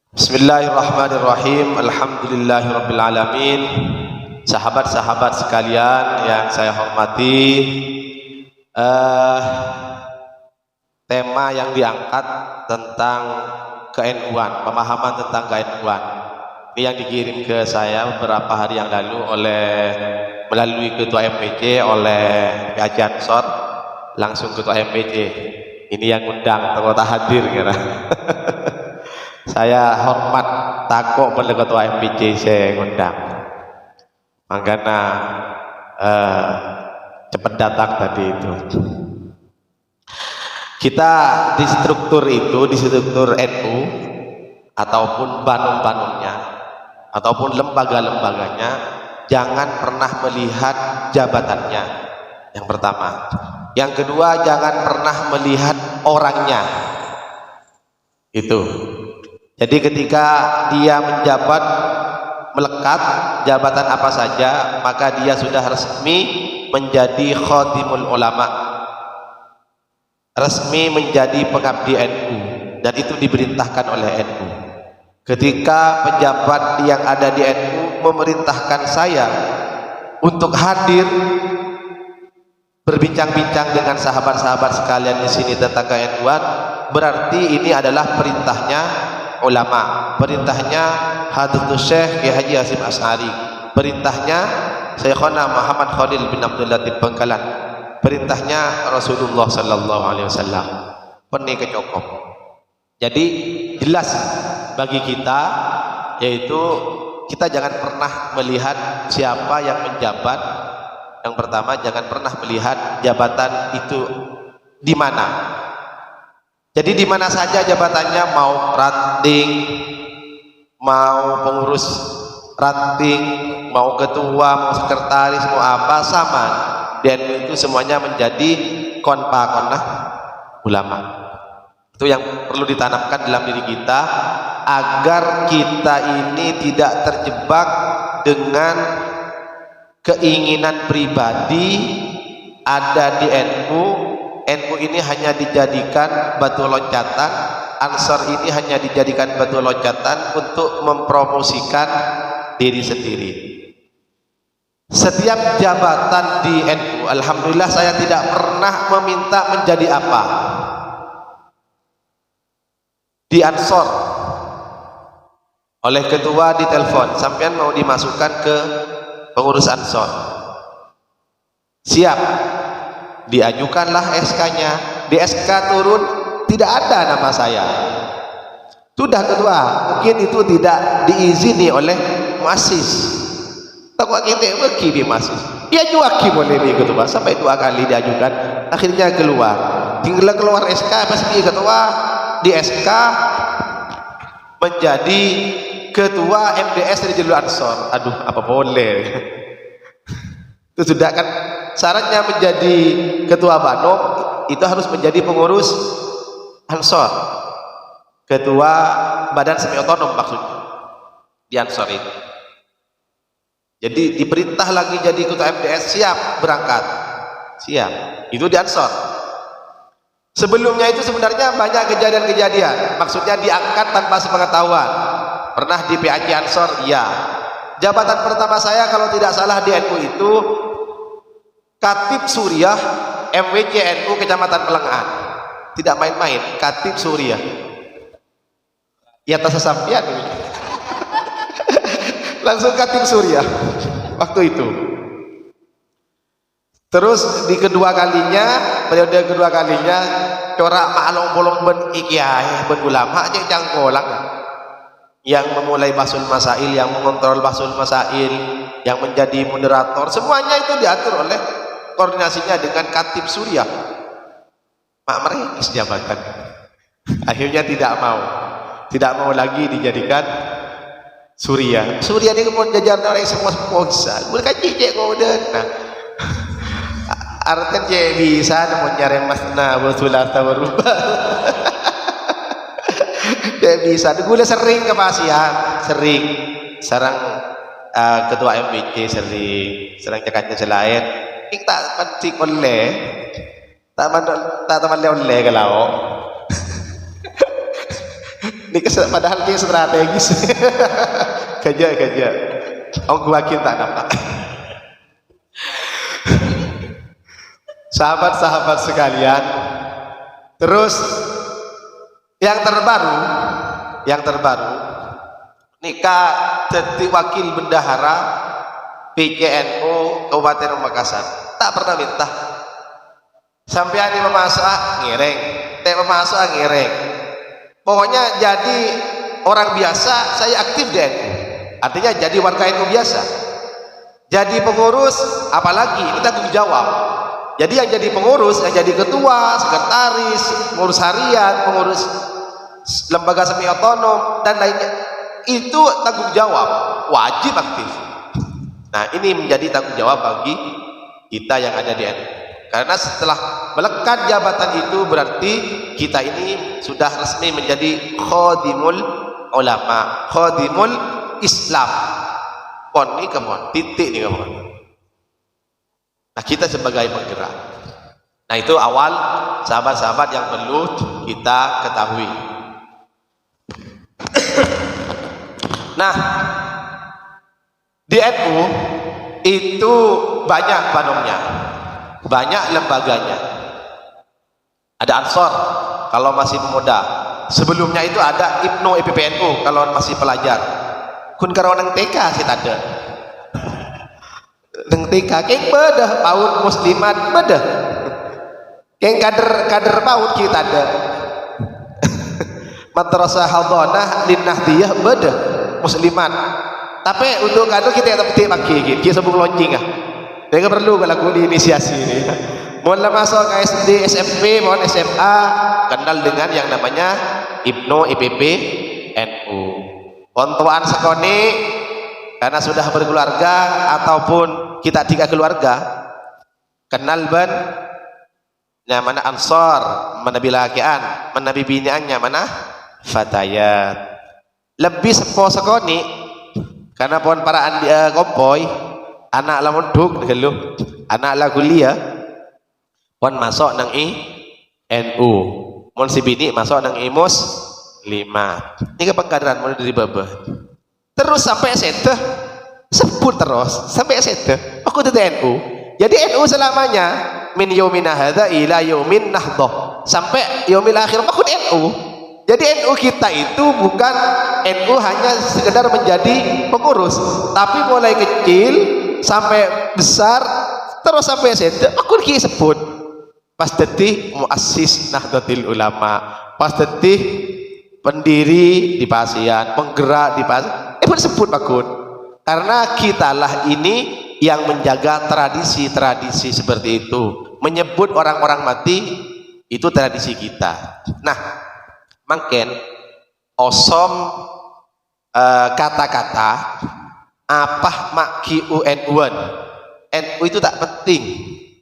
Bismillahirrahmanirrahim. Alhamdulillahirabbil alamin. Sahabat-sahabat sekalian yang saya hormati, tema yang diangkat tentang ke-NU-an, pemahaman tentang ke-NU-an. Ini yang dikirim ke saya beberapa hari yang lalu melalui Ketua MPC oleh PAC Ansor, langsung Ketua MPC. Ini yang undang, tak hadir kira. Saya hormat takut pada Ketua MPC saya undang. Makanya cepat datang tadi itu. Kita di struktur NU ataupun banum-banumnya ataupun lembaga-lembaganya, jangan pernah melihat jabatannya. Yang pertama. Yang kedua, jangan pernah melihat orangnya. Itu. Jadi ketika dia menjabat, melekat jabatan apa saja, maka dia sudah resmi menjadi khadimul ulama, resmi menjadi pengabdi NU, dan itu diperintahkan oleh NU. Ketika pejabat yang ada di NU memerintahkan saya untuk hadir berbincang-bincang dengan sahabat-sahabat sekalian di sini tentang ke-NU-an, berarti ini adalah perintahnya ulama, perintahnya Hadratus Syekh Kiai Haji Hasyim Asy'ari, perintahnya Syekhona Muhammad Khalil bin Abdul Latif Bangkalan, perintahnya Rasulullah sallallahu alaihi wasallam. Peni kecokok. Jadi jelas bagi kita, yaitu kita jangan pernah melihat siapa yang menjabat. Yang pertama, jangan pernah melihat jabatan itu di mana. Jadi di mana saja jabatannya, mau ranting, mau pengurus ranting, mau ketua, mau sekretaris, mau apa, sama. Dan itu semuanya menjadi konpa-konah ulama. Itu yang perlu ditanamkan dalam diri kita, agar kita ini tidak terjebak dengan keinginan pribadi ada di NU. NU ini hanya dijadikan batu loncatan, Ansor ini hanya dijadikan batu loncatan untuk mempromosikan diri sendiri. Setiap jabatan di NU, alhamdulillah saya tidak pernah meminta menjadi apa. Di Ansor oleh ketua ditelepon, sampean mau dimasukkan ke pengurus Ansor, siap, diajukanlah SK-nya. Di SK turun tidak ada nama saya. Sudah ketua, mungkin itu tidak diizini oleh muassis. Tak kita bagi di muassis. Dia juga boleh di ketua, sampai 2 kali diajukan, akhirnya keluar. Tinggal keluar SK pasti ketua, di SK menjadi ketua MDS dari Jalur Ansor. Aduh, apa boleh? Itu sudah kan syaratnya menjadi ketua Banom, itu harus menjadi pengurus Ansor, ketua badan semi otonom maksudnya di Ansor itu. Jadi diperintah lagi jadi ketua MDS, siap berangkat, siap. Itu di Ansor. Sebelumnya itu sebenarnya banyak kejadian-kejadian, maksudnya diangkat tanpa sepengetahuan. Pernah di PAC Ansor, ya. Jabatan pertama saya kalau tidak salah di NU itu Katib Suriah MWC NU Kecamatan Pelengahan. Tidak main-main, Katib Suriah. Ya atas sampian ini. Langsung Katib Suriah waktu itu. Terus di kedua kalinya, periode kedua kalinya, corak maklong bolong ben ikyai ben ulama aja jangkolang, yang memulai basul masail, yang mengontrol basul masail, yang menjadi moderator, semuanya itu diatur oleh koordinasinya dengan Katib Suriah. Mak meringis jabatan. Akhirnya tidak mau lagi dijadikan Suriah. Suriah ini kemudian jajar dari semua sponsor. Mereka cicek kau nah. Artinya cek bisa namun nyari masna betulah tawarubah. Cek bisa. Gue sering ke pasien, sering. Sarang ketua MPC sering cekatnya selain. Kita penting oleh tak teman oleh kalau Ini padahal kayak strategis. Kerja. Gua tak nampak. Sahabat-sahabat sekalian, terus yang terbaru nikah jadi wakil bendahara PKNU Kabupaten Pamekasan. Tak pernah minta. Sampai ini memasak ngereng, memasak ngereng. Pokoknya jadi orang biasa, saya aktif di NU. Artinya jadi warga NU biasa. Jadi pengurus, apalagi ini tanggung jawab. Jadi yang jadi pengurus, yang jadi ketua, sekretaris, pengurus harian, pengurus lembaga semi otonom dan lainnya, itu tanggung jawab, wajib aktif. Nah, ini menjadi tanggung jawab bagi kita yang ada di NU. Karena setelah melekat jabatan itu berarti kita ini sudah resmi menjadi khadimul ulama, khadimul Islam. Pon ini kemon, titik nih kemon. Nah, kita sebagai penggerak. Nah, itu awal sahabat-sahabat yang perlu kita ketahui. Nah, di NU itu banyak panomnya, banyak lembaganya. Ada Ansor kalau masih pemuda. Sebelumnya itu ada Ibnu IPPNU kalau masih pelajar. Kun karo nang TK sih ada. Nang TK keng bedah paut muslimat bedah. Keng kader paut kita ada. Madrasah Hadhanah Linnahdiyah bedah muslimat. Tapi untuk kader kita yang penting pakai kita sebelum launching ah. Dia perlu kalau di inisiasi ini. Mohon masuk ke SD, SMP, mohon SMA kenal dengan yang namanya Ibnu IPP NU. Kontuan sekoni karena sudah berkeluarga ataupun kita 3 keluarga kenal ban mana Ansor, mana bilakian, mana bibiniannya, mana fatayat. Lebih sepo sekoni karena pohon para kompoi anak lamun duk dulu anak lah kuliah pon masuk nang NU mon si bini masuk nang IMUS 5 ini kepengkaderan mulai dari baba terus sampai sete sebut terus sampai sete aku di NU jadi NU selamanya min yaumina hadza ila yaumin nahdah sampai yaumil akhir aku di NU. Jadi NU kita itu bukan NU hanya sekedar menjadi pengurus, tapi mulai kecil sampai besar terus sampai sete aku disebut pas detik muassis Nahdlatul Ulama, pas detik pendiri di Pasian, penggerak di Pasian, disebut pakun karena kitalah ini yang menjaga tradisi-tradisi seperti itu, menyebut orang-orang mati itu tradisi kita. Nah, mungkin osom kata-kata apa maki UN NU itu tak penting.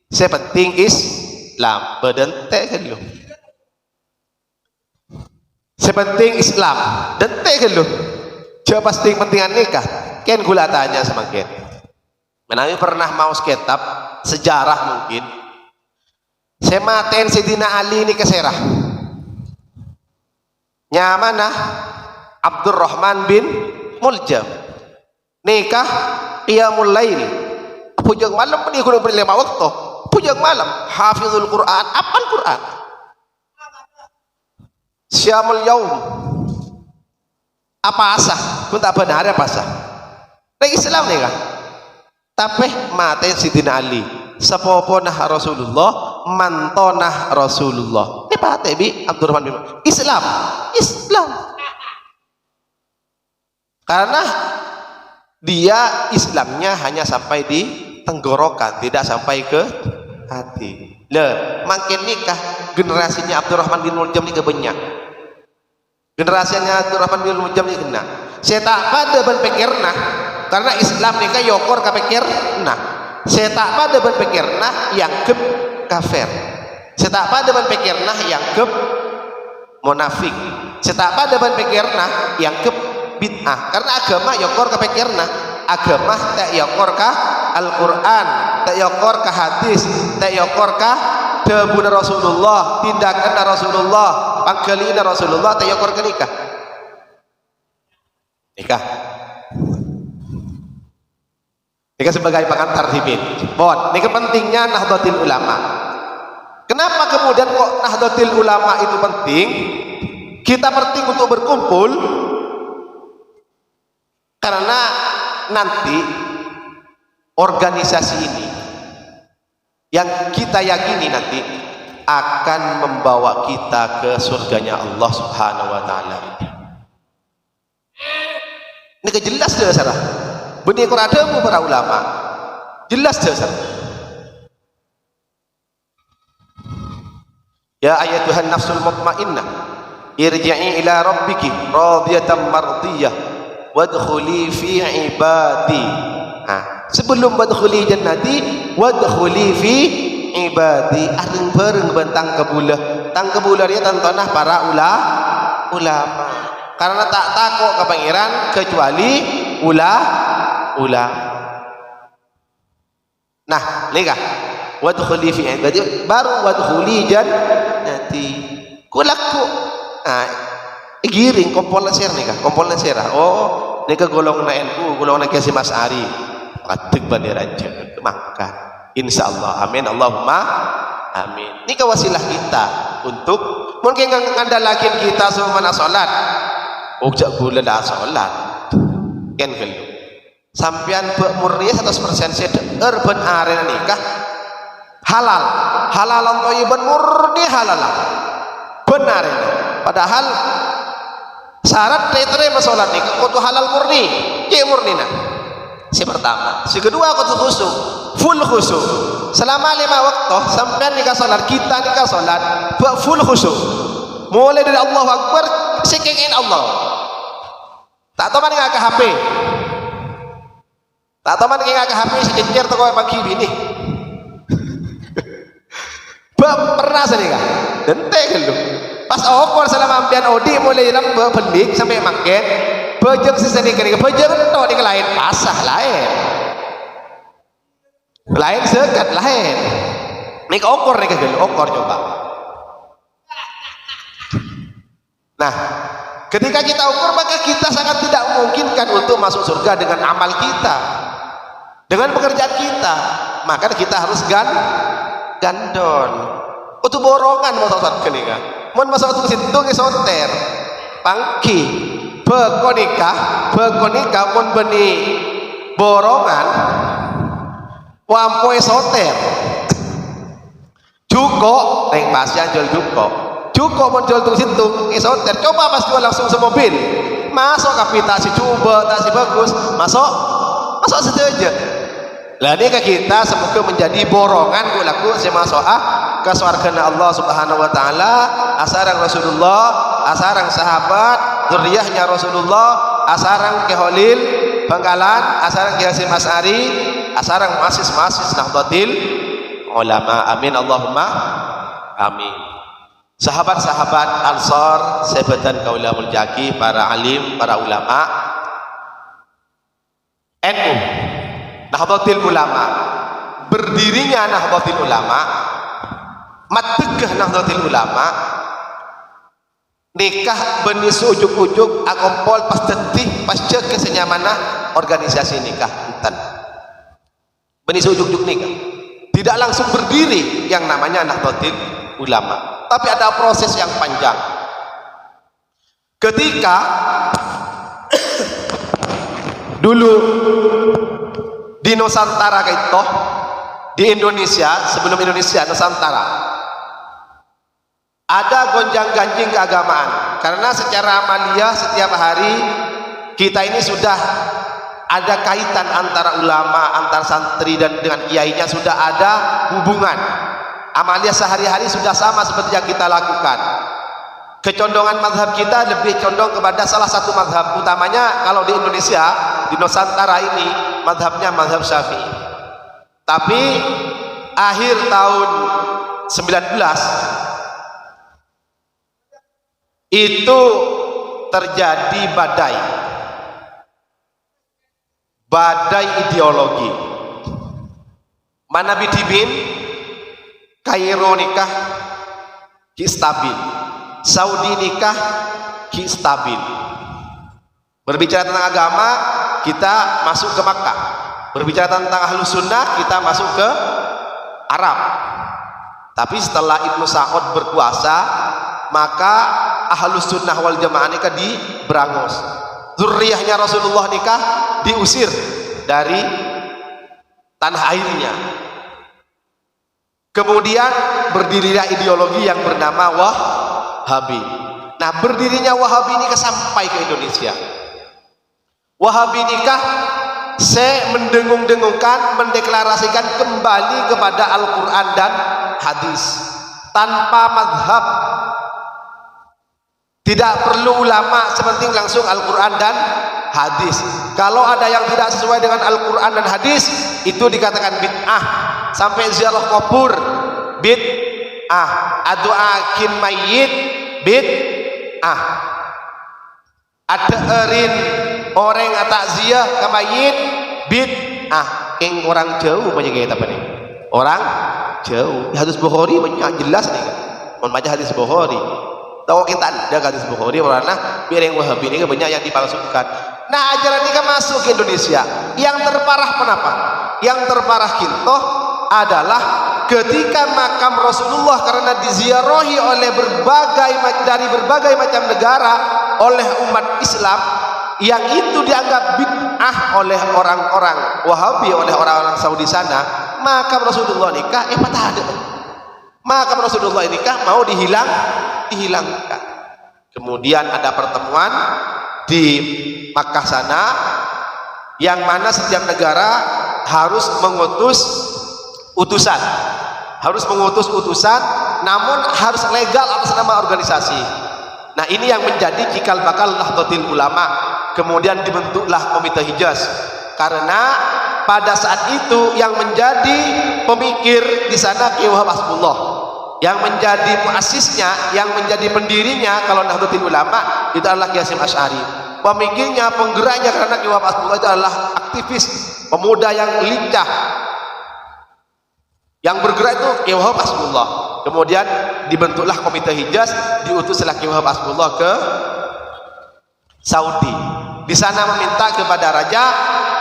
Saya penting Islam bedente kan lo. Saya penting Islam dente kan lo. Jauh pasti pentingan nikah. Ken gula tanya sama Ken. Menawi pernah mau kitab sejarah mungkin. Saya maten Sayyidina Ali ini keserah. Nyamana Abdurrahman bin Muljam nikah qiyamul lail pujang malam ini kudu beri 5 waktu pujang malam hafizul Quran apal Quran syamul yaum apa asah pun tak benar apa asah nah Islam nih kan tapi mati Sidina Ali sepoponah Rasulullah mantonah Rasulullah ini pak bi Abdurrahman bin Islam karena dia Islamnya hanya sampai di tenggorokan tidak sampai ke hati. Makin nikah generasinya Abdurrahman bin Muljam ini kebanyak generasinya Abdurrahman bin Muljam ini kena saya tak pada berpikirna karena Islam nikah yokor kapikirna saya tak pada berpikirna yang ke kafir saya tak pada berpikirna yang ke munafik saya tak pada berpikirna yang ke bid'ah karena agama yokor kapikirna agama tak yokor ka Al-Quran tak yokor ka hadis tak yokor ka debuna Rasulullah tindakan Rasulullah panggalina Rasulullah tak yokor ke nikah nikah. Nikah sebagai pengantar hibin. Bon, ini pentingnya Nahdlatul Ulama. Kenapa kemudian kok Nahdlatul Ulama itu penting? Kita penting untuk berkumpul karena nanti organisasi ini yang kita yakini nanti akan membawa kita ke surganya Allah Subhanahu wa taala. Ini kejelas dia salah. Benih Qur'an para ulama. Jelas dia salah. Ya ayatuhan nafsul mutmainnah, irji'i ila rabbiki radiyatan mardiyah wadkhuli fi ibadi. Nah, sebelum wadkhuli jannati wadkhuli fi ibadi, areng bareng bentang kebulah tang kebulah dia tontonah para ulama karena tak takut ke pangeran kecuali ulama. Nah nikah wadkhuli fi ibadi baru wadkhuli jannati kulaku. Nah giring kompol nasir nikah kompol nasir. Oh nikah golong na NU golong na Kiai Mas Ari atik bandera aja makan insyaallah. Amin Allahumma amin. Ini wasilah kita untuk mungkin ngandalakin kita semua salat ujak bulan dah salat kan gelu sampean murni 100% urban arena nikah halal halalan thayyiban murni halal benar ini. Padahal syarat diterima salat nikah kudu halal murni ya murni nah. Si pertama, si kedua kudu khusyuk full khusyuk selama 5 waktu sampean nikah salat kita nikah salat full khusyuk mulai dari Allahu Akbar sikingin Allah tak tahu mana ke HP tak tahu mana ke HP sekejar tu kau pagi bini pernah sedikit dente gelu pas okor selama ambian odi mulai dalam pendik sampai makan bejeng sesedikit bejeng tu di lain pasah lain sekat lain nik okor nih gelu okor coba. Nah ketika kita ukur maka kita sangat tidak memungkinkan untuk masuk surga dengan amal kita dengan pekerjaan kita, maka kita harus gandon untuk borongan masuk surga nikah mun masuk ke situ ke soter pangki bekonika mun beni borongan wampoe soter juko neng pasien jual juko muncul tuh situ isoter coba pas jual langsung semobil masuk kapitasi coba tak si bagus masuk saja lah ini ke kita semoga menjadi borongan laku si masuk ke surga Allah Subhanahu wa taala asarang Rasulullah asarang sahabat zuriyahnya Rasulullah asarang ke Holil Bangkalan asarang ke Hasim As'ari asarang masis Nahdlatul Ulama. Amin Allahumma amin. Sahabat-sahabat Ansar, sahabatan kaulamul jaki, para alim, para ulama NU Nahdlatul Ulama, berdirinya Nahdlatul Ulama, mategah Nahdlatul Ulama, nikah benis ujuk-ujuk akompol pas tetih pas cek kesenyamanah organisasi nikah enten benis ujuk-ujuk nikah tidak langsung berdiri yang namanya Nahdlatul Ulama, tapi ada proses yang panjang. Ketika dulu di Nusantara itu di Indonesia, sebelum Indonesia Nusantara ada gonjang-ganjing keagamaan karena secara amalia setiap hari kita ini sudah ada kaitan antara ulama, antar santri dan dengan kiainya sudah ada hubungan. Amalia sehari-hari sudah sama seperti yang kita lakukan. Kecondongan mazhab kita lebih condong kepada salah satu mazhab utamanya kalau di Indonesia, di Nusantara ini mazhabnya mazhab Syafi'i. Tapi akhir tahun 19 itu terjadi badai ideologi. Mana bidibin Kairo nikah ki stabil, Saudi nikah ki stabil, Berbicara tentang agama, kita masuk ke Makkah. Berbicara tentang Ahlus Sunnah, kita masuk ke Arab. Tapi setelah Ibnu Sa'ud berkuasa, maka Ahlus Sunnah wal Jamaah nikah diberangus. Zurriyahnya Rasulullah nikah diusir dari tanah airnya. Kemudian berdirilah ideologi yang bernama Wahabi. Nah, berdirinya Wahabi ini sampai ke Indonesia. Wahabi nikah mendengung-dengungkan, mendeklarasikan kembali kepada Al-Quran dan hadis tanpa madhab. Tidak perlu ulama, sepenting langsung Al-Quran dan hadis. Kalau ada yang tidak sesuai dengan Al-Quran dan hadis, itu dikatakan bid'ah. Sampai ziarah kubur bid'ah, adu'akin mayyit bid'ah, ada orang takziah ke mayit bid'ah. Yang orang jauh banyak kayak apa nih? Orang jauh. Hadis Bukhari banyak jelas nih kan. Membaca hadis Bukhari. Tahu kita ada hadis Bukhari karena biar yang Wahabi ini banyak yang dipalsukan. Nah, ajaran ini kan masuk ke Indonesia. Yang terparah kenapa? Yang terparah kintoh adalah ketika makam Rasulullah karena diziarahi oleh dari berbagai macam negara oleh umat Islam, yang itu dianggap bid'ah oleh orang-orang Wahabi, oleh orang-orang Saudi sana, makam Rasulullah nikah patah ada. Makam Rasulullah nikah mau dihilangkan. Kemudian ada pertemuan di Makkah sana, yang mana setiap negara harus mengutus utusan, namun harus legal atas nama organisasi. Nah, ini yang menjadi cikal bakal Nahdlatul Ulama. Kemudian dibentuklah Komite Hijaz, karena pada saat itu yang menjadi pemikir di sana Kiai Wahab Hasbullah, yang menjadi muasisnya, yang menjadi pendirinya kalau Nahdlatul Ulama itu adalah Kiai Hasyim Asy'ari. Pemikirnya, penggeraknya karena Kiai Wahab Hasbullah itu adalah aktivis pemuda yang lincah, yang bergerak itu Kiai Wahab Hasbullah. Kemudian dibentuklah Komite Hijaz, diutuslah Kiai Wahab Hasbullah ke Saudi. Di sana meminta kepada raja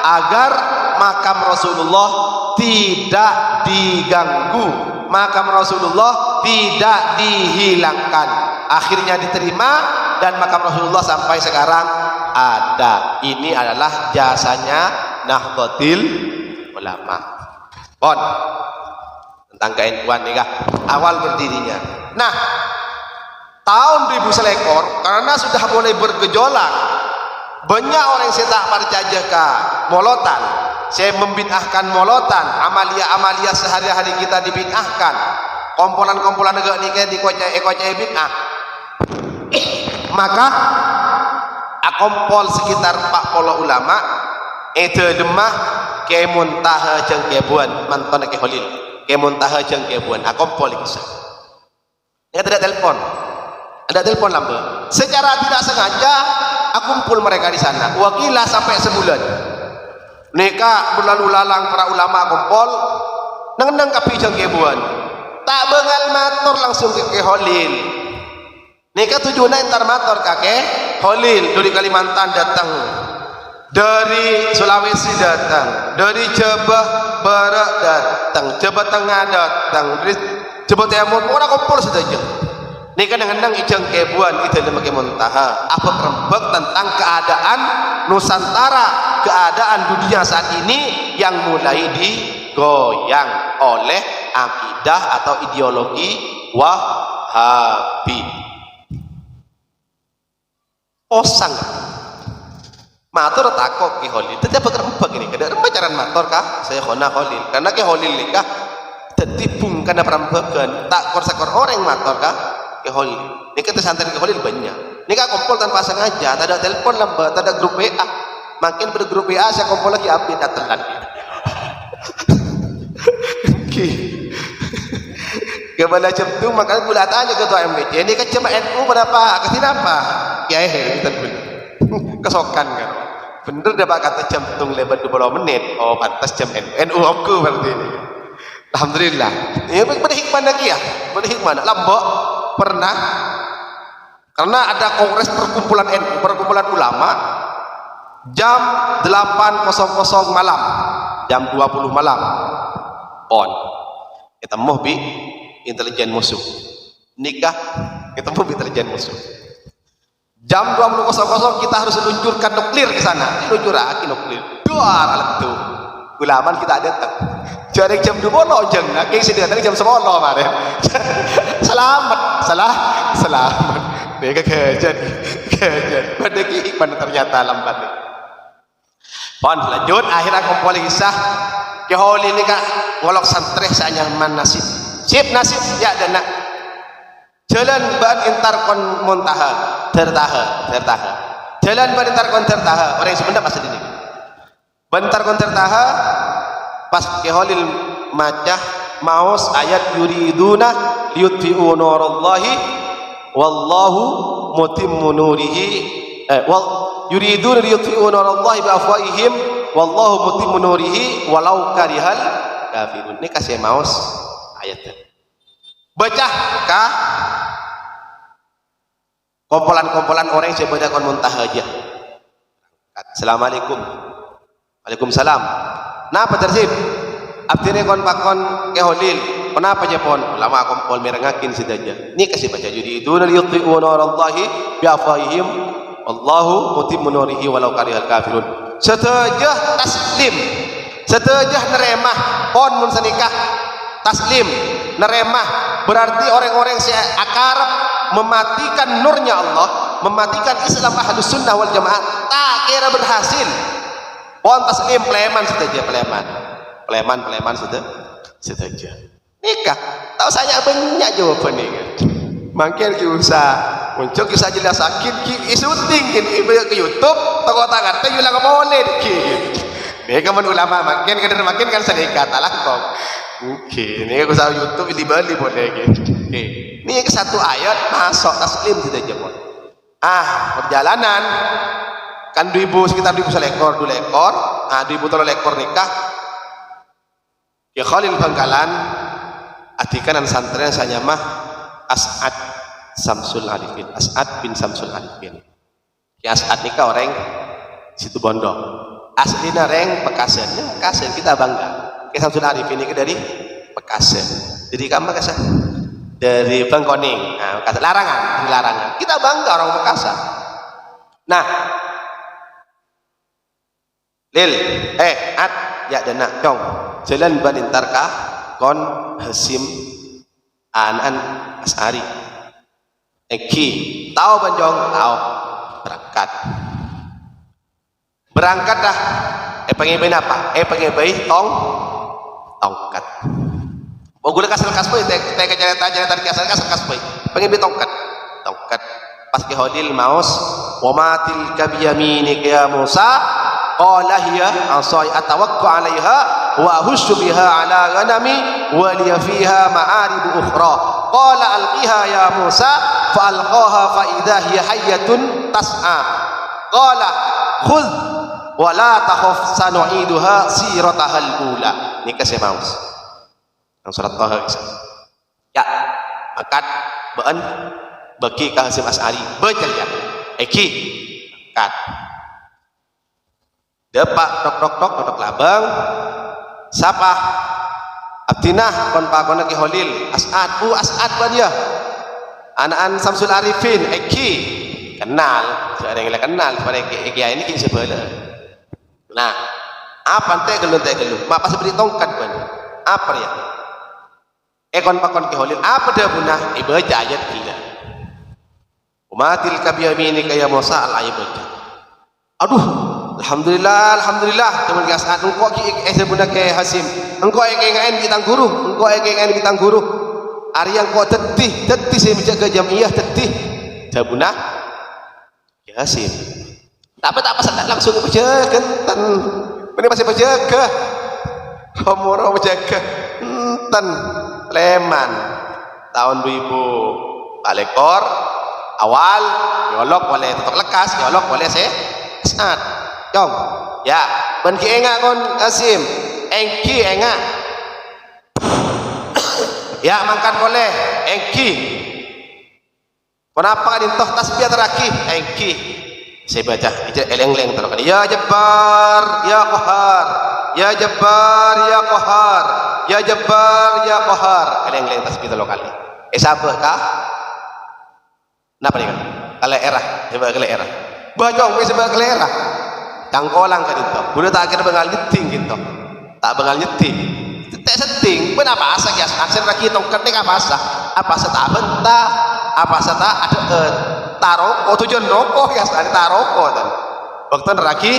agar makam Rasulullah tidak diganggu, makam Rasulullah tidak dihilangkan. Akhirnya diterima dan makam Rasulullah sampai sekarang ada. Ini adalah jasanya Nahdlatul Ulama. Pon tentang keNU-an nih kah? Awal berdirinya. Nah, tahun 2000 selekor, karena sudah mulai bergejolak, banyak orang yang tak percaya ke molotan. Saya membid'ahkan molotan, amalia-amalia sehari-hari kita dibid'ahkan, kompolan-kompolan negara ini kayak dikocai bid'ah. Maka akompol sekitar 40 ulama itu demah ke Muntaha jeung kebuan mantan ke Khalil, ke Muntaha jeung kebuan akompol kisah. Ya, tidak telepon. Ada telepon lambe. Secara tidak sengaja aku kumpul mereka di sana. Wakilah sampai sebulan. Neka berlalu lalang para ulama kumpul nang kapi jeung kebuan. Tak bengal matur langsung ke Khalil. Neka tujuannya entar matur kakek Khalil dari Kalimantan datang, dari Sulawesi datang, dari Jawa Barat datang, Jawa Tengah datang, dari Jawa Timur orang kumpul saja. Ini kadang-kadang ijang kebuan itu adalah Muntaha apa rembek tentang keadaan Nusantara, keadaan dunia saat ini yang mulai digoyang oleh akidah atau ideologi Wahabi. Osang matur takok ke Khalil tetap rembek ini kada rembacaran matur kah saya khona Khalil karena ke Khalil nikah tetipung karena perembakan tak korsakor orang matur kah ke Khalil. Ini kita santri ke Khalil banyak. Ini kan kumpul tanpa sengaja, tak ada telepon lambat, tak ada grup WA. Makin bergrup WA saya kumpul lagi update datang lagi. Kepala jam tu makanya pula tanya ketua MBC. Ini kan cuma NU berapa? Kasih apa? Ya kita dulu. Kesokan kan. Bener dapat kata jantung lebar 20 menit. Oh pantas jam NU aku berarti ini. Alhamdulillah. Ya berhikmah lagi ya. Berhikmah. Lombok pernah karena ada kongres perkumpulan NU, perkumpulan ulama jam 8.00 malam, jam 20 malam pon ketemu bi intelijen musuh, nikah ketemu bi intelijen musuh. Jam 20.00 kita harus luncurkan nuklir ke sana, luncurkan nuklir duar alat itu gulaman kita datang jadi jam 2 jeng nah kayak sih datang jam 10 kemarin selamat mereka kejadian pada iman ternyata lambat nih. Pon lanjut akhirnya kumpul kisah keholi ini kak ngolok santreh sanyaman nasib sip nasib ya dan nak jalan ban intar kon muntaha tertaha jalan ban intar kon tertaha orang yang sebenarnya pas ini bentar kon tertaha pas keholil macah maus ayat yuriduna liyutfi'u nurallahi wallahu mutimmu nurihi yuriduna liyutfi'u nurallahi bi afwahihim wallahu mutimmu nurihi walau karihal kafirun. Ini kasih maus ayatnya baca kah kompolan-kompolan orang yang sebenarnya kon muntah aja. Assalamualaikum. Waalaikumsalam. Napa tersib? Abdine kon pakon keholil. Kenapa aja pon? Ulama kompol merengakin sidaja. Ini kasih baca jadi itu liyutfi'u nurallahi bi afwahihim wallahu mutimmu nurihi walau karihal kafirun. Setuju taslim. Setuju nerema pon mun sanikah taslim nerema berarti orang-orang yang akarab mematikan nurnya Allah, mematikan Islam Ahlus Sunnah wal Jamaah tak kira berhasil. Pon taslim pleman saja pleman saja nikah tahu saya banyak jawaban ini makin kisah muncul kisah jelas sakit isuting gini ke YouTube toko tangan teh ulang boleh gitu mereka ulama makin kan sedekah talah kok oke ini kisah YouTube di Bali boleh gitu oke ini satu ayat masuk taslim saja pun perjalanan kan 2000 sekitar 2000 selekor 2 ekor 2003 ekor nikah ya Khalil Bangkalan adikanan santren saya mah As'ad Samsul Arifin As'ad bin Samsul Arifin ya As'ad nikah orang situ Bondo aslinya orang Pekasen kita bangga ya Samsul Arifin ini dari Pekasen jadi kamu Pekasen dari Bangkoning Pekasen larangan kita bangga orang Pekasen. Nah Lil ya dana cong jalan banintarkah kon Hasim Anan As'ari Eki tahu banjong tahu berangkat dah pengen bayi apa pengen bayi tongkat gula kasar kasboy teh cerita kasar kasboy pengen bayi tongkat pas kehodil maus wamatil kabiyaminik ya Musa qala hiya asai atawaqqu 'alaiha wa ahussu biha 'ala ghanami wa liya fiha ma'arib ukhra qala alqiha ya Musa fa alqaha fa idha hiya hayyatun tas'a qala khudh wa la takhaf sanu'iduha sirataha al-ula. Ini kasih maus yang surat Taha ya angkat beun bagi ka Hasim As'ari baca ya eki kat depak dok labang siapa abdinah kon pakon ki Holil As'ad As'ad dia anak-anak Samsul Arifin eki kenal ada yang kenal pada eki ini kisah sebelah. Nah apa teh gelun apa seperti tongkat ban apa ya kon pakon ki Holil apa dah punah ibaca ayat gila umatil kabiyamini kaya Musa al-ayat aduh Alhamdulillah teman As'ad engkau sebenarnya ke Hasim engkau engen kita guru hari yang kau tetih saya menjaga jamiah tetih jabunah ya Hasim tapi tak pas langsung menjaga enten ini masih menjaga komoro menjaga enten Leman tahun 2000 Alekor awal yolok boleh tetap lekas yolok boleh As'ad Jom, ya, ben ki engak kon Hasim, engki engak, ya mangkat boleh, engki, kenapa kan intoh tasbih teraki, engki, Saya baca eleng-eleng terus. Ya Jabbar ya Qahar, ya Jabbar ya Qahar, ya Jabbar ya Qahar. Eleng-eleng tasbih 3 kali. Sabar kah? Napa nih kan? Kalau era, coba kalau era. Bajong wis sebab kalau era. Tangkolang kan itu. Udah tak kira bengal nyeting gitu. Tak bengal nyeting. Tak seting. Kenapa asa ya? Aksen lagi tongkat ni apa asa? Apa asa tak bentah? Apa asa tak ada taroko tujuan rokok ya? Ada taroko kan. Waktu lagi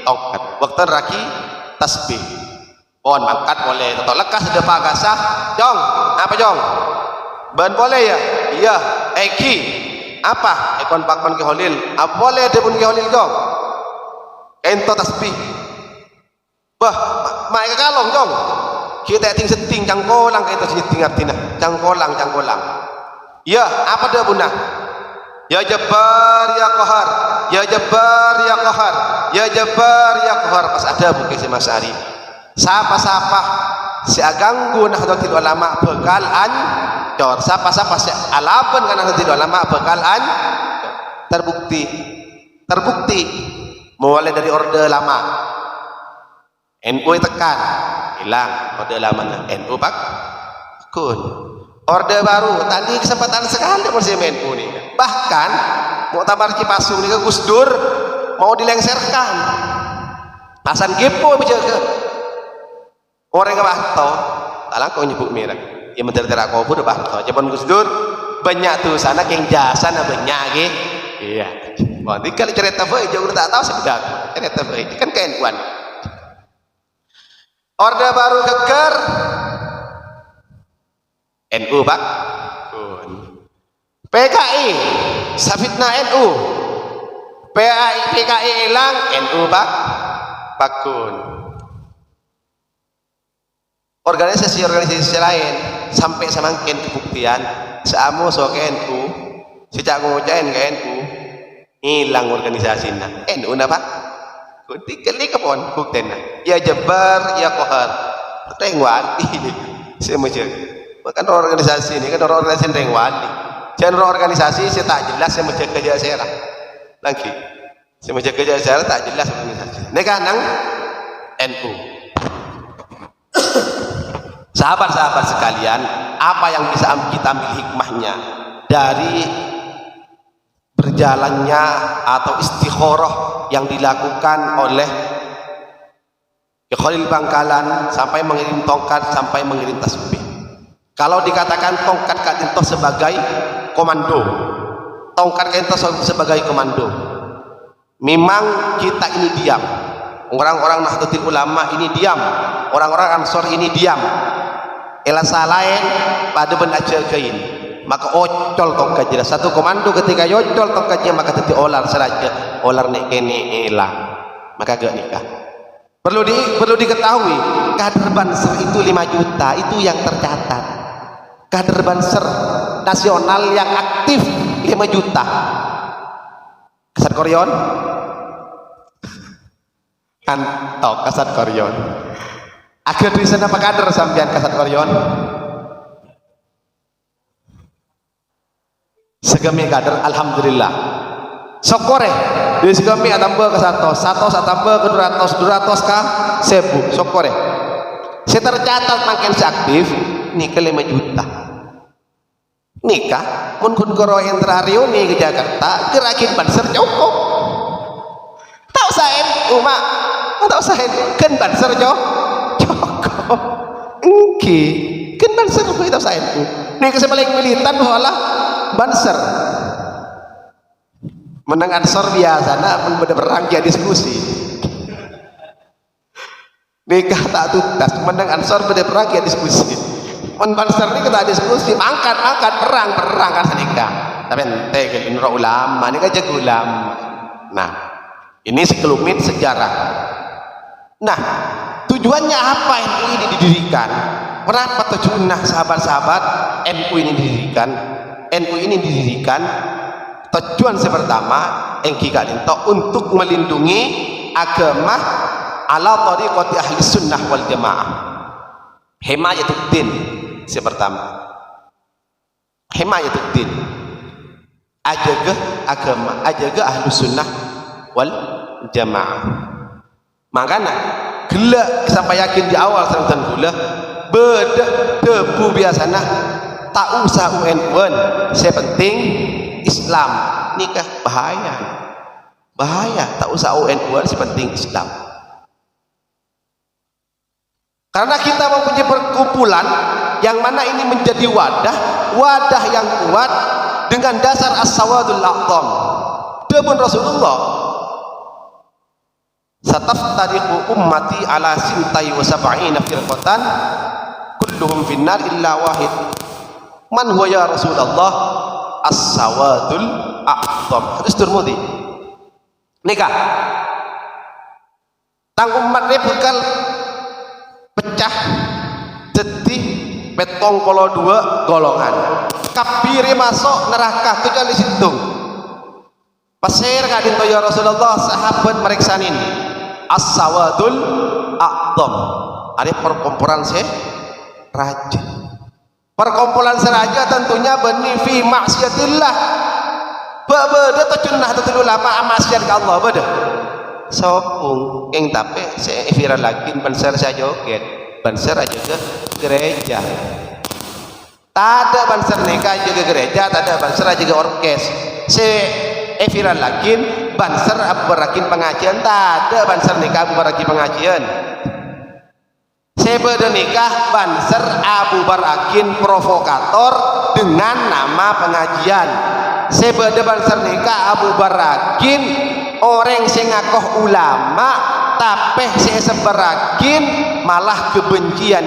tongkat. Waktu lagi tasbih. Pohon mangkat boleh. Atau lekas ada pagasah. Jong, apa jong? Ban boleh ya? Iya. Eki. Apa? Ekon pakon ke holil. Apa boleh ada pun ke holil jong? Ento tasbih. Bah, mai kalong jong. Kita ting seting cangkolang kita seting artinya. Cangkolang. Ya, apa dia bunda? Ya Jabbar ya Qahar, ya Jabbar ya Qahar, ya Jabbar ya Qahar. Pas ada bukan si Mas Ari. Sapa si aganggu Nahdlatul Ulama bekal ancor. Sapa si alaban kan Nahdlatul Ulama bekal terbukti mulai dari orde lama NU tekan hilang orde lama NU kun orde baru tadi kesempatan sekali musim NU nih bahkan Muktamar Cipasung nih Gus Dur mau dilengserkan pasan gepo menjaga orang yang bahto alang kau nyebut merah ya menteri-menteri kau pun bahto jaman Gus Dur banyak tuh sana yang jasa na banyak gitu iya nanti kalau cerita baik jauh tak tahu sebab cerita baik kan keNU-an orde baru geger NU pak PKI safitna NU PKI hilang NU pak pakun organisasi lain sampai semakin kebuktian seamu so ke NU sejak ngucain ke NU hilang organisasinya NU napa kali kepon buktinya ya Jabbar ya Qahar Rengwali saya macam kan organisasi ini kan organisasi Rengwali jangan organisasi saya tak jelas saya macam kerja saya lagi saya macam kerja saya tak jelas organisasi ini kan NU sahabat-sahabat sekalian apa yang bisa kita ambil hikmahnya dari berjalannya atau istikharah yang dilakukan oleh Khalil Bangkalan sampai mengirim tongkat sampai mengirim tasbih. Kalau dikatakan tongkat Katinto sebagai komando, tongkat Katinto sebagai komando, memang kita ini diam, orang-orang Nahdlatul Ulama ini diam, orang-orang Ansor ini diam, elasa lain pada benda jagain maka ocol tongkatnya satu komando ketika yocol tongkatnya maka teti olar saja olar nek kene elang maka gak nikah perlu diketahui kader Banser itu 5 juta itu yang tercatat kader Banser nasional yang aktif 5 juta Kasat Koryon kantok Kasat Koryon akhir di sana apa kader sampean Kasat Koryon segemi kader alhamdulillah sokore di segemi atambah ke 100 atambah ke 200 ka 1000 sokore saya tercatat makin seaktif nikah 5 juta nikah mun kun koro intrario nih ke Jakarta gerakin Banser cukup tak usah umat tak usah kan Banser cukup engki kan Banser tak usah nih kesebalik militan bahwa Banser menang Ansor biasa nak berperang dia diskusi nikah tak tuntas menang Ansor berperang dia diskusi Banser ini kita diskusi angkat perang kan nikah tapi ente ke ulama ini kan jago ulama nah ini sekelumit sejarah nah tujuannya apa NU ini didirikan kenapa tujuannya sahabat-sahabat NU ini didirikan NU ini didirikan tujuan pertama engki kalinto untuk melindungi agama ala tariqati ahli sunnah wal jamaah himayatuddin pertama himayatuddin ajaga agama ajaga ahli sunnah wal jamaah. Makanya gila sampai yakin di awal santan gula beda debu biasanya tak usah UN saya penting Islam nikah bahaya tak usah UN saya penting Islam. Karena kita mempunyai perkumpulan yang mana ini menjadi wadah yang kuat dengan dasar as-sawadul a'zam. Debun Rasulullah, sataftariqu ummati ala sintai wa sab'ina firqatan kulluhum finnar illa wahid. Man huwa ya Rasulullah? As-sawadul a'zam. Hadis Tirmidzi. Nikah tang umat ini bakal pecah jadi petong polo dua golongan. Kabire masuk neraka kecuali situng. Pasir kadin to ya Rasulullah, sahabat meriksanin as-sawadul a'zam. Ada perkumpulan raja. Perkumpulan seraja tentunya bani fi maksiatillah. Beda terjunah tetul ulama maksiat ke Allah beda. Sopung yang tapi saya viral lagi banser saya joget banser aja ke gereja. Tak ada banser nikah juga gereja, tak ada banser aja ke orkes. Saya viral lagi banser abu berakin pengajian, tak ada banser nikah abu berakin pengajian. Saya nikah banser abu berakin provokator dengan nama pengajian. Saya banser nikah abu berakin orang sing ngakoh ulama tapi saya seberakin malah kebencian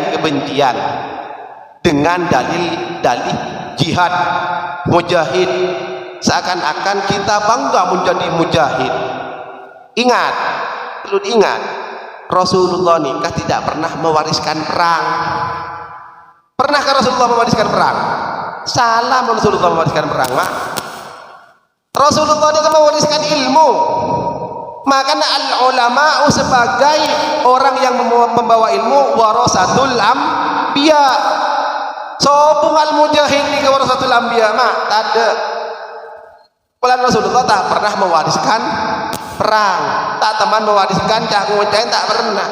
dengan dalih jihad mujahid, seakan-akan kita bangga menjadi mujahid. Ingat, perlu diingat, Rasulullah nikah tidak pernah mewariskan perang. Pernahkah Rasulullah mewariskan perang? Salah Rasulullah mewariskan perang, Mak. Rasulullah ini mewariskan ilmu. Makanya al-ulama sebagai orang yang membawa ilmu warasatul anbiya. Sopung al-mujahid ini warasatul anbiya mak tak ada. Kalau Rasulullah tak pernah mewariskan perang, tak teman mewariskan cak ngucain tak pernah.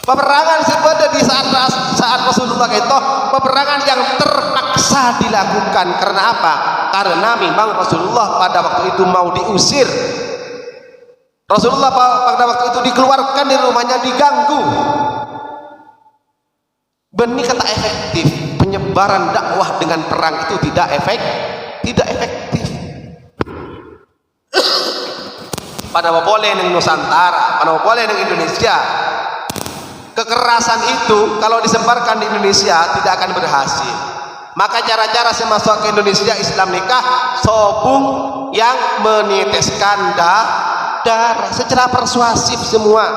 Peperangan sebenarnya di saat Rasulullah itu peperangan yang terpaksa dilakukan. Karena apa? Karena memang Rasulullah pada waktu itu mau diusir. Rasulullah pada waktu itu dikeluarkan dari rumahnya, diganggu. Benih kata efektif. Penyebaran dakwah dengan perang itu tidak efektif. Pada boleh di Nusantara, pada boleh di Indonesia. Kekerasan itu kalau disebarkan di Indonesia tidak akan berhasil. Maka cara-cara semasuk ke Indonesia Islam nikah sobung yang meneteskan darah secara persuasif semua,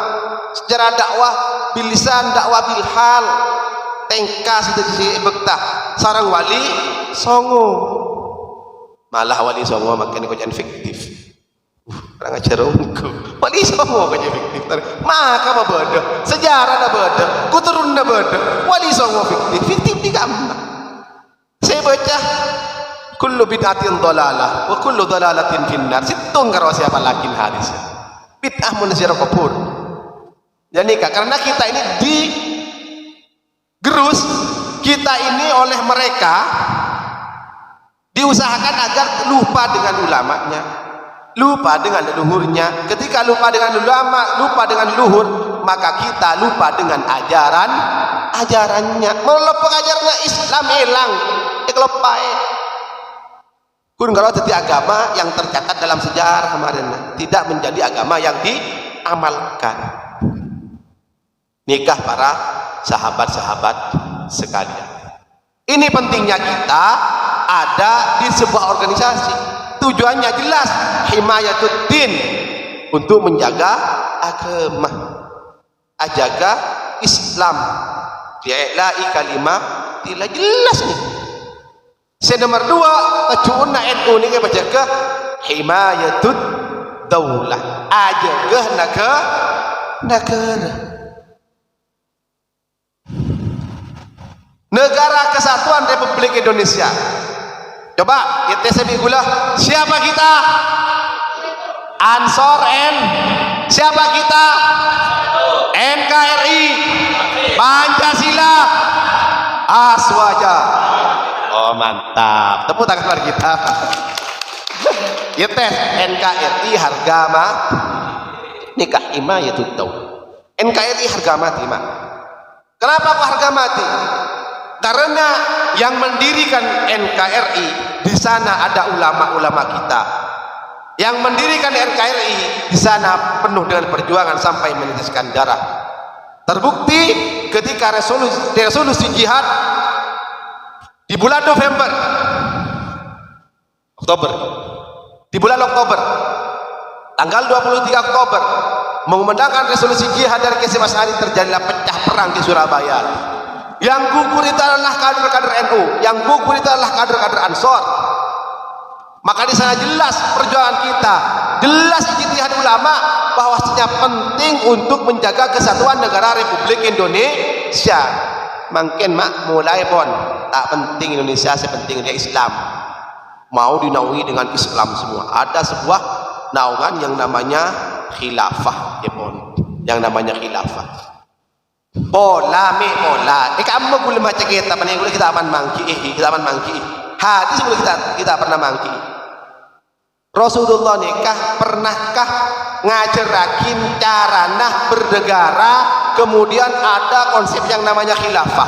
secara dakwah bilisan, dakwah bilhal, tengka sedih bektah sarang wali songo, malah wali songo makin kocan fiktif. Orang ajarungku wali songo kocan fiktif. Maka apa beda? Sejarah dah beda, kuturun dah beda. Wali songo fiktif di gambar. Saya baca kullu bid'atin dhalalah wa kullu dhalalatin finnar. Situng karo siapa lagi hadis. Bid'ah munazir kubur. Jadi karena kita ini digerus, kita ini oleh mereka diusahakan agar lupa dengan ulamanya, lupa dengan leluhurnya. Ketika lupa dengan ulama, lupa dengan leluhur, maka kita lupa dengan ajarannya. Melupa ajarannya Islam hilang. Kelopai kun kalau jadi agama yang tercatat dalam sejarah kemarin tidak menjadi agama yang diamalkan. Nikah para sahabat-sahabat sekalian, ini pentingnya kita ada di sebuah organisasi. Tujuannya jelas, himayatuddin, untuk menjaga agama, ajaga Islam, di'ila'i kalimah tidak jelas nih. Nomor 2, kecuuna NU ini baca ke himayatud daulah, ajaga negara kesatuan Republik Indonesia. Coba kita sebut gula siapa kita? Ansor N. Siapa kita? NKRI, Pancasila, Aswaja. Oh mantap, tepuk tangan kepada kita. Ya teh NKRI harga mati. Nikah ima ya tuh tahu. NKRI harga mati mah. Kenapa kok harga mati? Karena yang mendirikan NKRI di sana ada ulama-ulama kita. Yang mendirikan NKRI di sana penuh dengan perjuangan sampai meneteskan darah. Terbukti ketika resolusi jihad di bulan November, Oktober, di bulan Oktober, tanggal 23 Oktober, mengumandangkan resolusi jihad dari Hasyim Asy'ari, terjadilah pecah perang di Surabaya. Yang gugur itu adalah kader-kader NU, yang gugur itu adalah kader-kader Ansor. Maka di sana jelas perjuangan kita, jelas ijtihad ulama bahwasanya penting untuk menjaga kesatuan negara Republik Indonesia. Makin mak mulai pon tak penting Indonesia, sepenting dia Islam. Mau dinaungi dengan Islam semua. Ada sebuah naungan yang namanya khilafah, ya pon. Yang namanya khilafah. Bola. Kamu boleh baca kitab ini, boleh kita aman mangki, kita aman mangki. Hadis boleh kita pernah mangki. Rasulullah nikah pernahkah ngajarakin carana bernegara, kemudian ada konsep yang namanya khilafah.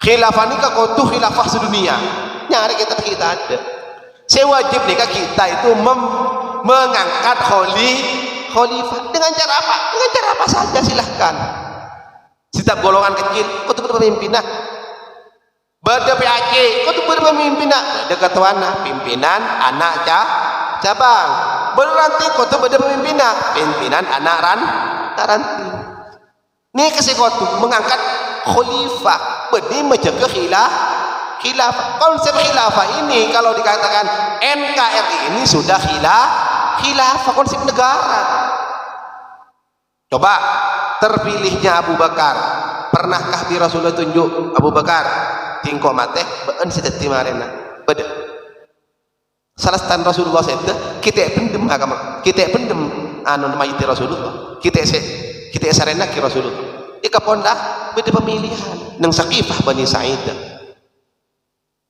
Khilafah nikah kudu khilafah sedunia. Nyari kita ada. Saya wajib nikah kita itu mengangkat khalifah dengan cara apa? Dengan cara apa saja silahkan. Setiap golongan kecil kudu berpimpinan. Beda PAC, kudu berpimpinan. Beda ketuana, pimpinan anak cabang. Berranting kudu beda pimpinan anak ranting. Ini kesekutu mengangkat khalifah, bedi menjaga khilafah. Konsep khilafah ini kalau dikatakan NKRI ini sudah khilafah, konsep negara. Coba terpilihnya Abu Bakar, pernahkah di Rasulullah tunjuk Abu Bakar tingko mate beun sidati marena beda salastan Rasulullah sedda kita pendem agama, kita pendem anu mayit Rasulullah, kita sarena ki Rasulullah ikaponda beda pemilihan nang Saqifah Bani Sa'idah,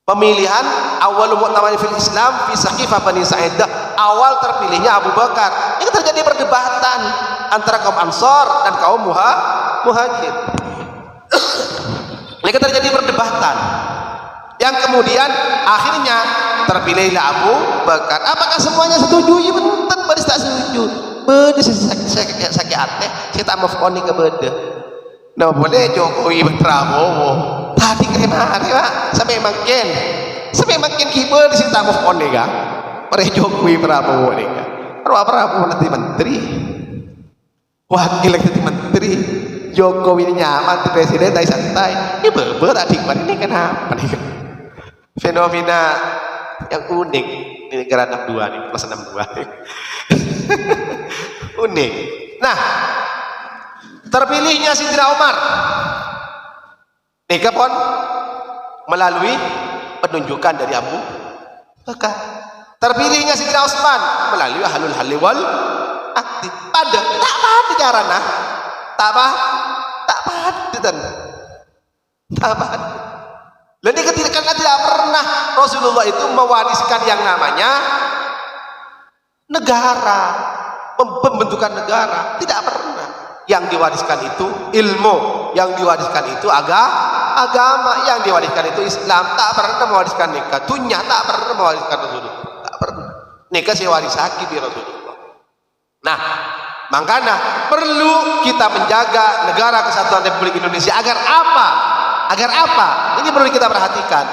pemilihan awal mu'taman fil Islam fi Saqifah Bani Sa'idah, awal terpilihnya Abu Bakar. Ini terjadi perdebatan antara kaum Ansor dan kaum Muhajir. Ini terjadi perdebatan yang kemudian akhirnya terpilihlah Abu Bakar. Apakah semuanya setuju? Ya bentar baris tak setuju. Beda sakit hati, saya tak mau koni ke beda. Nah boleh Jokowi Prabowo. Tadi kemari pak, sampai makin kibel di sini tak mau koni kan? Pada Jokowi Prabowo nih kan? Prabowo nanti menteri, wakil nanti menteri. Jokowi nyaman tuh presiden dari santai. Ini beber adik ini kenapa nih? Fenomena yang unik di negara 62 nih, plus 62 nih. Unik. Nah, terpilihnya Sidina Umar nikah pun melalui penunjukan dari Abu Bakar. Terpilihnya Sidina Utsman melalui ahlul halli wal aqdi. Tak pada carana. Tak pada. Jadi ketika tidak pernah Rasulullah itu mewariskan yang namanya negara, pembentukan negara, tidak pernah. Yang diwariskan itu ilmu, yang diwariskan itu agama, yang diwariskan itu Islam. Tak pernah mewariskan nikah, dunia tak pernah mewariskan Rasulullah, tak pernah. Nikah si warisaki di Rasulullah. Nah, makanya perlu kita menjaga negara kesatuan Republik Indonesia agar apa? Agar apa? Ini perlu kita perhatikan.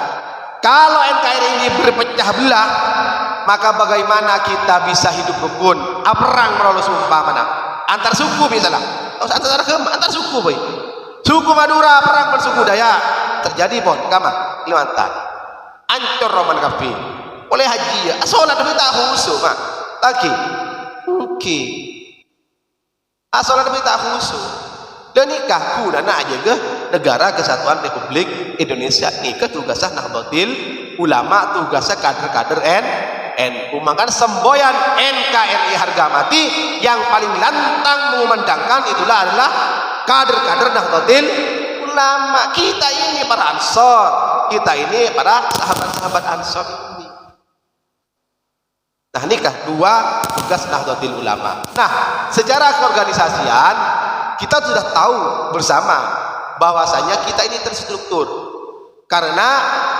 Kalau NKRI ini berpecah belah, maka bagaimana kita bisa hidup rukun? Perang melalui sumpah mana? Antar suku misalnya. Antar suku boy. Suku Madura perang bersuku Dayak. Terjadi pon, kama Kalimantan. Ancur Roman Kafi. Oleh haji ya. Sholat demi tak khusus, mak. Lagi. Oke. Sholat demi tak khusus. Dan nikah kuna aja ke negara kesatuan Republik Indonesia. Nikah tugasnya Nahdlatul Ulama, tugasnya kader-kader NU. Maka semboyan NKRI harga mati yang paling lantang mengumandangkan itulah adalah kader-kader Nahdlatul Ulama. Kita ini para Ansor, kita ini para sahabat-sahabat Ansor ini. Nah, nikah dua tugas Nahdlatul Ulama. Nah, secara keorganisasian kita sudah tahu bersama bahwasanya kita ini terstruktur. Karena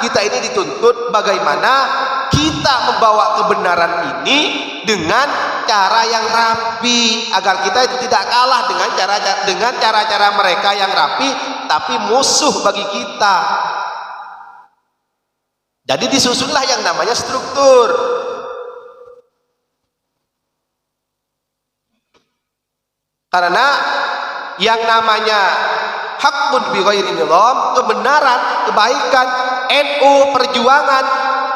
kita ini dituntut bagaimana kita membawa kebenaran ini dengan cara yang rapi agar kita itu tidak kalah dengan cara-cara mereka yang rapi tapi musuh bagi kita. Jadi disusunlah yang namanya struktur. Karena yang namanya hakun bi ghairi nizam, kebenaran, kebaikan, NU, perjuangan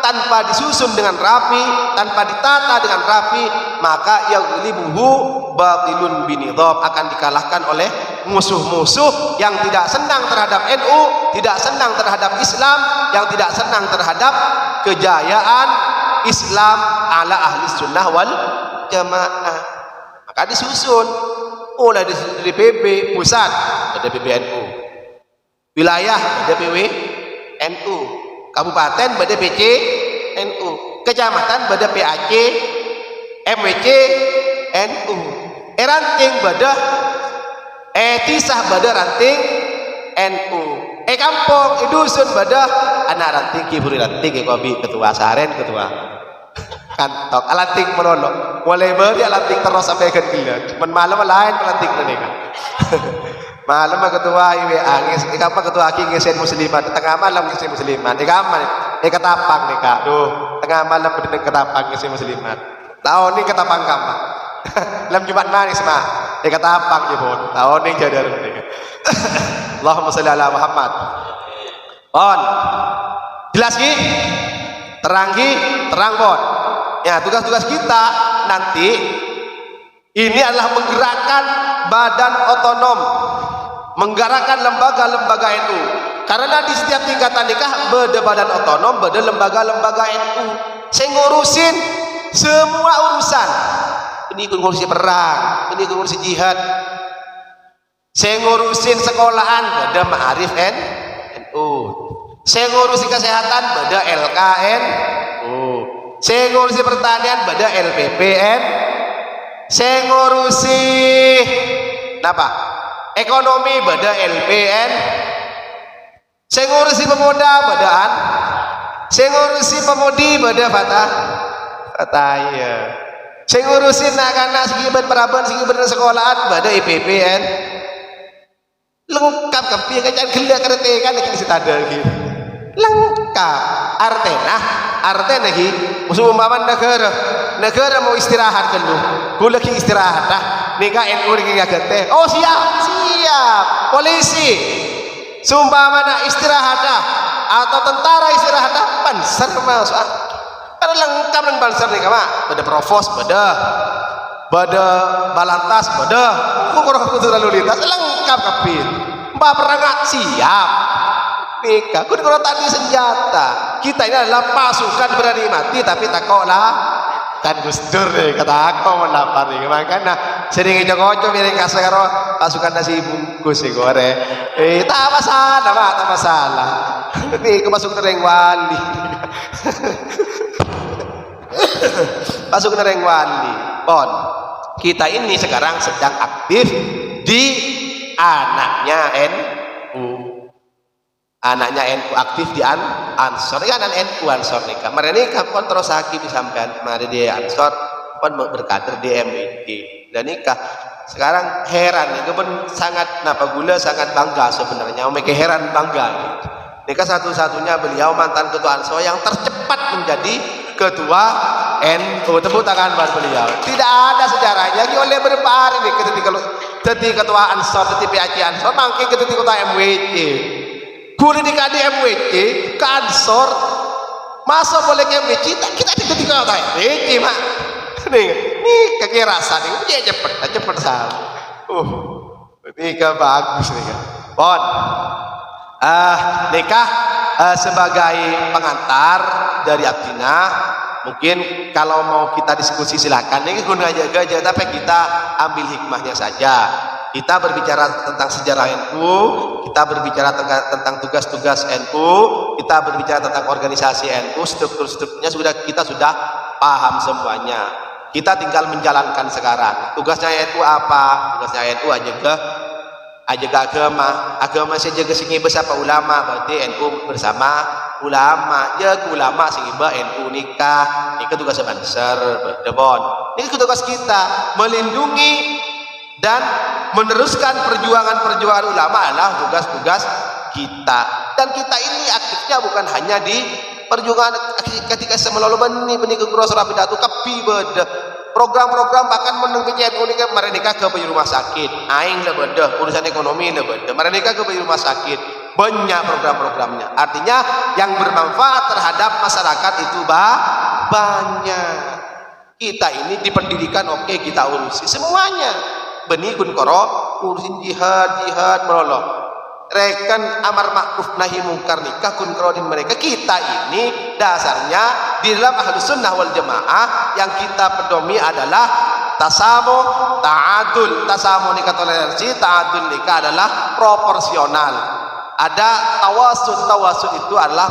tanpa disusun dengan rapi, tanpa ditata dengan rapi, maka yaghlibuhu batilun binidham, akan dikalahkan oleh musuh-musuh yang tidak senang terhadap NU, tidak senang terhadap Islam, yang tidak senang terhadap kejayaan Islam ala ahli sunnah wal jamaah. Maka disusun mulai dari PB pusat ada PBNU, wilayah ada PWNU, kabupaten ada PCNU, kecamatan ada PAC, MWC NU, ranting ada tisah ada ranting NU, kampung dusun ada anak ranting kiburi ranting ketua saren ketua kantok alanting menolong mulai beri alanting terus sampai ke gila malam lain alanting mereka malam ketua angis apa ketua aki ngesen muslimat tengah malam ngesen muslimat ikaman ketapang nih kak tengah malam berdiri ketapang ngesen muslimat tahun ini ketapang kamu lam jumat manis mah ketapang jebon tahun ini jadar mereka Allahumma sholli ala Muhammad on jelas ki terang bon. Ya, tugas-tugas kita nanti ini adalah menggerakkan badan otonom, menggerakkan lembaga-lembaga NU. Karena di setiap tingkatan nikah beda badan otonom, beda lembaga-lembaga NU. Saya ngurusin semua urusan. Ini ngurusi perang, ini ngurusi jihad. Saya ngurusin sekolahan, beda ma'arif NU. Saya ngurusi kesehatan, beda LKN. Saya ngurusi pertanian pada LPPN, saya ngurusi apa? Ekonomi pada LPN, saya ngurusi pemuda badaan, saya ngurusi pemudi pada Fataya, saya ngurusi anak-anak segibat peraban segibat sekolahan pada IPPN, lengkap kapi kan gelak kereta kan kita ada gitu. Lengkap artena lagi musuh umpaman negara mau istirahat dulu gue lagi istirahat dah nikah NU lagi gak oh siap polisi sumpamana istirahat dah atau tentara istirahat dah panser masuk karena lengkap dengan panser nih kama pada provos pada balantas pada kurang lalu lintas lengkap kapit mbak perangkat siap nikah, kalau tadi senjata kita ini adalah pasukan berani mati tapi takoklah kan Gus Dur nih kata aku mendapat nih makanya sering ngocok miring kasar karo pasukan nasi bungkus sih gore tak masalah pak tak masalah ini masuk nereng wali masuk nereng wali pon kita ini sekarang sedang aktif di anaknya NU aktif di Ansor kan NU Ansor nikah mari nikah pun terus haki disampaikan mari dia Ansor pun berkader di MWD dan nikah sekarang heran nih pun sangat gula sangat bangga sebenarnya mereka heran bangga nikah satu-satunya beliau mantan ketua Ansor yang tercepat menjadi ketua NU tepuk tangan buat beliau tidak ada sejarahnya oleh berpahar ini ketika ketua Ansor ketika PAC Ansor mungkin ketika ketua MWD guru di KDMWC ke Ansor masa boleh ke MWC kita di ketika MWC mak nih kekerasan ini dia cepet salah nikah bagus nikah bon nikah sebagai pengantar dari Abdina mungkin kalau mau kita diskusi silakan. Ini guna aja, tapi kita ambil hikmahnya saja. Kita berbicara tentang sejarah NU, kita berbicara tentang tugas-tugas NU, kita berbicara tentang organisasi NU, struktur-strukturnya kita sudah paham semuanya. Kita tinggal menjalankan sekarang. Tugasnya NU apa? Tugasnya NU aja ke agama saja ke sini bersama ulama, berarti NU bersama ulama. Ya ke ulama sini NU nikah. Ini tugas banser, berdebon. Ini tugas kita melindungi dan meneruskan perjuangan ulama adalah tugas-tugas kita. Dan kita ini aktifnya bukan hanya di perjuangan ketika semelalui benih kekurus rapi datu kapi beda program-program bahkan meneng NU ini kan mereka ke rumah sakit aing lah beda urusan ekonomi lah beda mereka ke rumah sakit banyak program-programnya. Artinya yang bermanfaat terhadap masyarakat itu banyak. Kita ini di pendidikan oke, kita urusi semuanya. Benih kun koro urusin jihad melolong. Rekan amar ma'ruf nahi mungkar nikah kun koro di mereka. Kita ini dasarnya di dalam ahlus sunnah wal jamaah yang kita pedomi adalah tasamuh, ta'adul. Tasamuh nikah toleransi, ta'adul nikah adalah proporsional. Ada tawasud itu adalah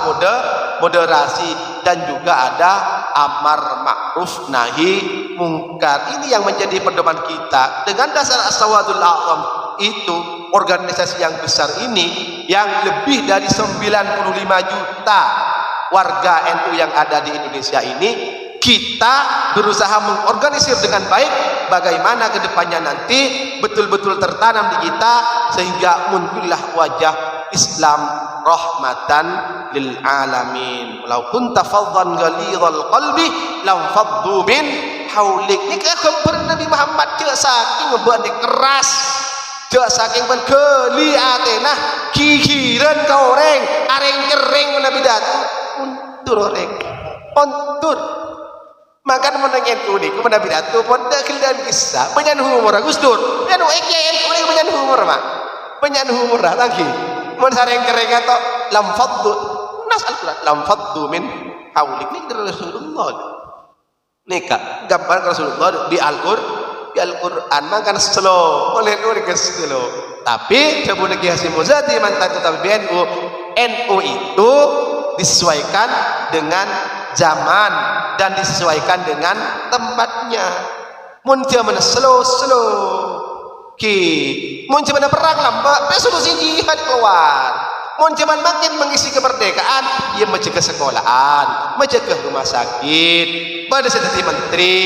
moderasi, dan juga ada amar ma'ruf nahi mungkar. Ini yang menjadi pedoman kita. Dengan dasar as-sawadul a'zam itu, organisasi yang besar ini yang lebih dari 95 juta warga NU yang ada di Indonesia ini, kita berusaha mengorganisir dengan baik bagaimana kedepannya nanti betul-betul tertanam di kita sehingga muncullah wajah Islam rahmatan lil alamin. Walau kunta faddan ghalidhal qalbi lam faddu min haulik. Ini kabar Nabi Muhammad cek saking ngebuat keras, cek saking ben geli atenah kikiran ka oreng areng kering Nabi datu untur oreng kontur makan menengin unik Nabi datu pon dakil dan kisah penyan humor Gustur penyan unik penyan humor mah penyan humor lagi mun sareng kering atau lam faddu nas Al-Qur'an lam faddu min haulik. Ini dari Rasulullah nikah gambar Rasulullah di Al-Qur'an makan slow oleh nu ke slow. Tapi Abu Nagi Hasim Muzadi mantan ketua NU itu disesuaikan dengan zaman dan disesuaikan dengan tempatnya. Mun zaman slow mun zaman perang lambat resolusi jihad keluar. Mun zaman makin mengisi kemerdekaan ia mencegah sekolahan, mencegah rumah sakit, pada jadi menteri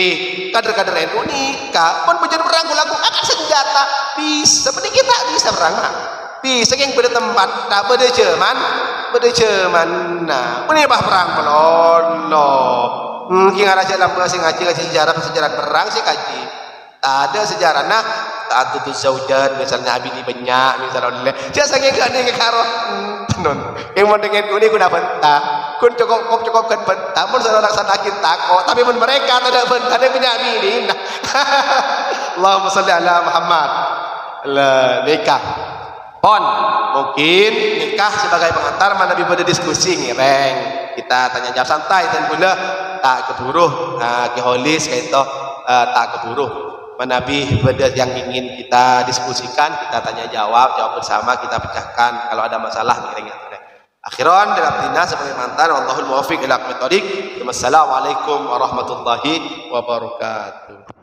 kader-kader NU nikah. Mun menjadi perang lagu akan senjata bisa benih kita bisa perang bisa yang pada tempat tak pada zaman nah benih bah perang pelolo mungkin raja lampu sing ngaji sejarah perang sih kaji ada sejarah nah ta'adduduz zaujat misalnya abi di banyak misalnya jasa saking gak ada karo tenon yang mau dengan ini guna bentah kun cukup kan bentah mun saudara laksana kita kok tapi mun mereka tidak bentah dia punya bini nah Allahumma sholli ala Muhammad lah nikah pon mungkin nikah sebagai pengantar mana Nabi pada diskusi ngireng kita tanya jawab santai dan guna tak keburu keholis kayak itu tak keburu Nabi yang ingin kita diskusikan, kita tanya jawab bersama, kita pecahkan kalau ada masalah akhiran dalam tina sebagai mantan wallahul muwaffiq ila aqwamit thoriq. Wassalamualaikum warahmatullahi wabarakatuh.